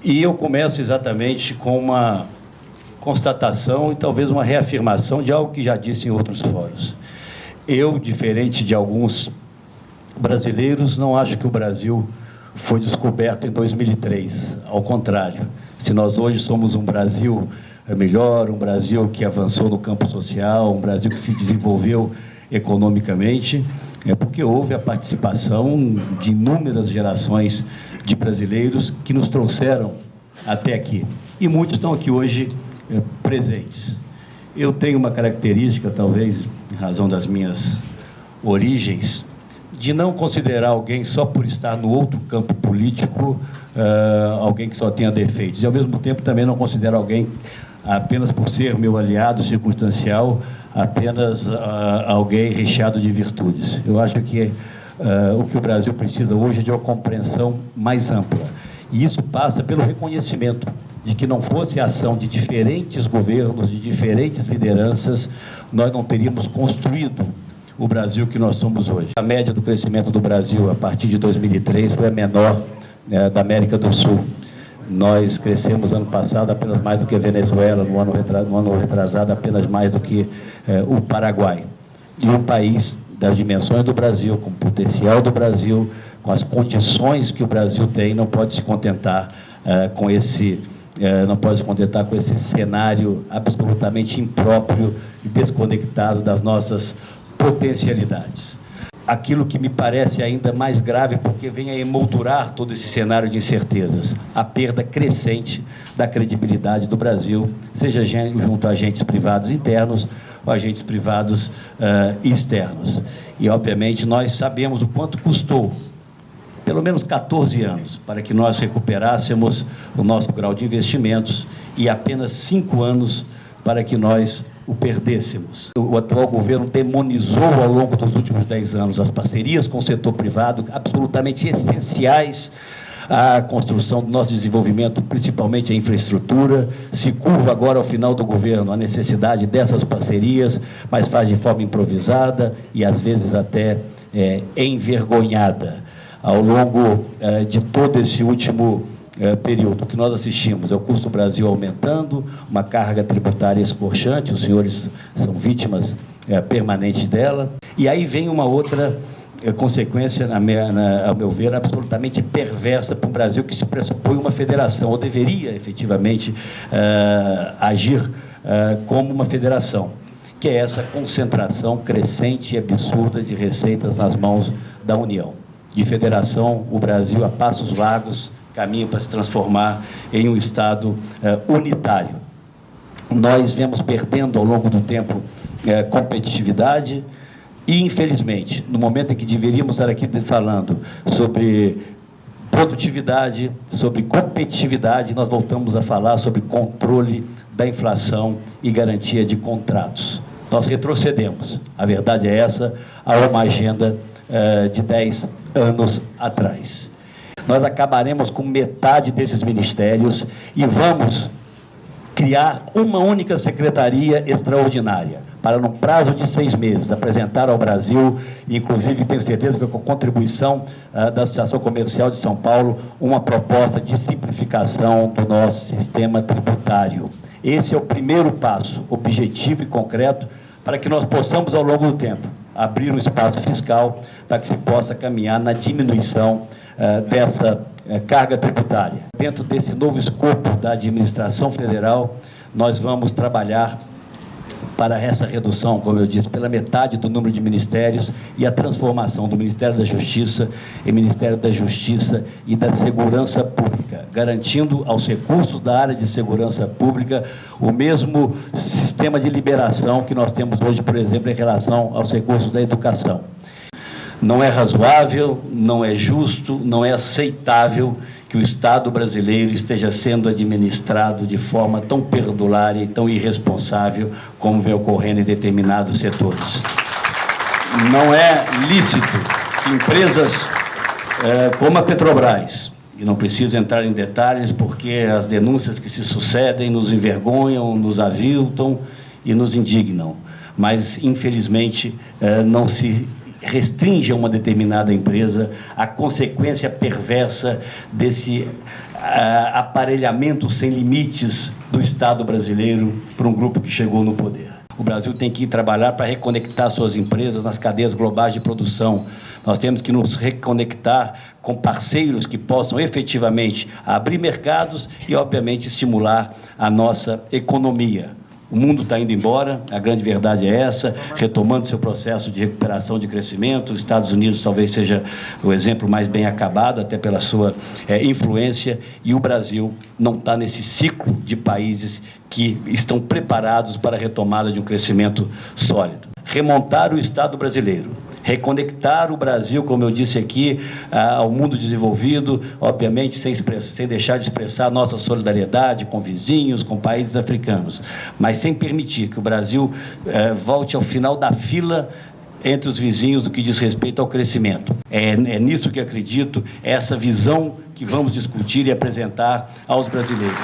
E eu começo exatamente com uma constatação e talvez uma reafirmação de algo que já disse em outros fóruns. Eu, diferente de alguns brasileiros, não acho que o Brasil foi descoberto em 2003. Ao contrário, se nós hoje somos um Brasil melhor, um Brasil que avançou no campo social, um Brasil que se desenvolveu economicamente, é porque houve a participação de inúmeras gerações de brasileiros que nos trouxeram até aqui. E muitos estão aqui hoje presentes. Eu tenho uma característica, talvez, em razão das minhas origens, de não considerar alguém só por estar no outro campo político, alguém que só tenha defeitos. E, ao mesmo tempo, também não considero alguém, apenas por ser meu aliado circunstancial, apenas alguém recheado de virtudes. Eu acho que o que o Brasil precisa hoje é de uma compreensão mais ampla. E isso passa pelo reconhecimento de que não fosse a ação de diferentes governos, de diferentes lideranças, nós não teríamos construído o Brasil que nós somos hoje. A média do crescimento do Brasil, a partir de 2003, foi a menor da América do Sul. Nós crescemos ano passado apenas mais do que a Venezuela, no ano retrasado apenas mais do que o Paraguai. E um país das dimensões do Brasil, com o potencial do Brasil, com as condições que o Brasil tem, não pode se contentar com esse cenário absolutamente impróprio e desconectado das nossas potencialidades. Aquilo que me parece ainda mais grave, porque vem a emoldurar todo esse cenário de incertezas, a perda crescente da credibilidade do Brasil, seja junto a agentes privados internos ou agentes privados externos. E, obviamente, nós sabemos o quanto custou, pelo menos 14 anos, para que nós recuperássemos o nosso grau de investimentos e apenas 5 anos para que nós o perdêssemos. O atual governo demonizou ao longo dos últimos 10 anos as parcerias com o setor privado, absolutamente essenciais à construção do nosso desenvolvimento, principalmente a infraestrutura. Se curva agora ao final do governo a necessidade dessas parcerias, mas faz de forma improvisada e às vezes até envergonhada. Ao longo de todo esse último período que nós assistimos, é o custo do Brasil aumentando, uma carga tributária escorchante, os senhores são vítimas permanentes dela, e aí vem uma outra consequência, ao meu ver, absolutamente perversa para o Brasil, que se pressupõe uma federação, ou deveria efetivamente agir como uma federação, que é essa concentração crescente e absurda de receitas nas mãos da União. De federação, o Brasil, a passos largos, caminho para se transformar em um Estado unitário. Nós vemos perdendo ao longo do tempo competitividade e, infelizmente, no momento em que deveríamos estar aqui falando sobre produtividade, sobre competitividade, nós voltamos a falar sobre controle da inflação e garantia de contratos. Nós retrocedemos, a verdade é essa, a uma agenda de 10 anos atrás. Nós acabaremos com metade desses ministérios e vamos criar uma única secretaria extraordinária, para, no prazo de 6 meses, apresentar ao Brasil, inclusive tenho certeza que com a contribuição da Associação Comercial de São Paulo, uma proposta de simplificação do nosso sistema tributário. Esse é o primeiro passo, objetivo e concreto, para que nós possamos, ao longo do tempo, abrir um espaço fiscal para que se possa caminhar na diminuição dessa carga tributária. Dentro desse novo escopo da administração federal, nós vamos trabalhar para essa redução, como eu disse, pela metade do número de ministérios e a transformação do Ministério da Justiça em Ministério da Justiça e da Segurança Pública, garantindo aos recursos da área de segurança pública o mesmo sistema de liberação que nós temos hoje, por exemplo, em relação aos recursos da educação. Não é razoável, não é justo, não é aceitável que o Estado brasileiro esteja sendo administrado de forma tão perdulária e tão irresponsável como vem ocorrendo em determinados setores. Não é lícito que empresas como a Petrobras, e não preciso entrar em detalhes porque as denúncias que se sucedem nos envergonham, nos aviltam e nos indignam, mas infelizmente não se restringe a uma determinada empresa, a consequência perversa desse aparelhamento sem limites do Estado brasileiro para um grupo que chegou no poder. O Brasil tem que trabalhar para reconectar suas empresas nas cadeias globais de produção. Nós temos que nos reconectar com parceiros que possam efetivamente abrir mercados e, obviamente, estimular a nossa economia. O mundo está indo embora, a grande verdade é essa, retomando seu processo de recuperação de crescimento. Os Estados Unidos talvez seja o exemplo mais bem acabado, até pela sua influência, e o Brasil não está nesse ciclo de países que estão preparados para a retomada de um crescimento sólido. Remontar o Estado brasileiro, reconectar o Brasil, como eu disse aqui, ao mundo desenvolvido, obviamente sem deixar de expressar nossa solidariedade com vizinhos, com países africanos, mas sem permitir que o Brasil volte ao final da fila entre os vizinhos do que diz respeito ao crescimento. É nisso que acredito, é essa visão que vamos discutir e apresentar aos brasileiros.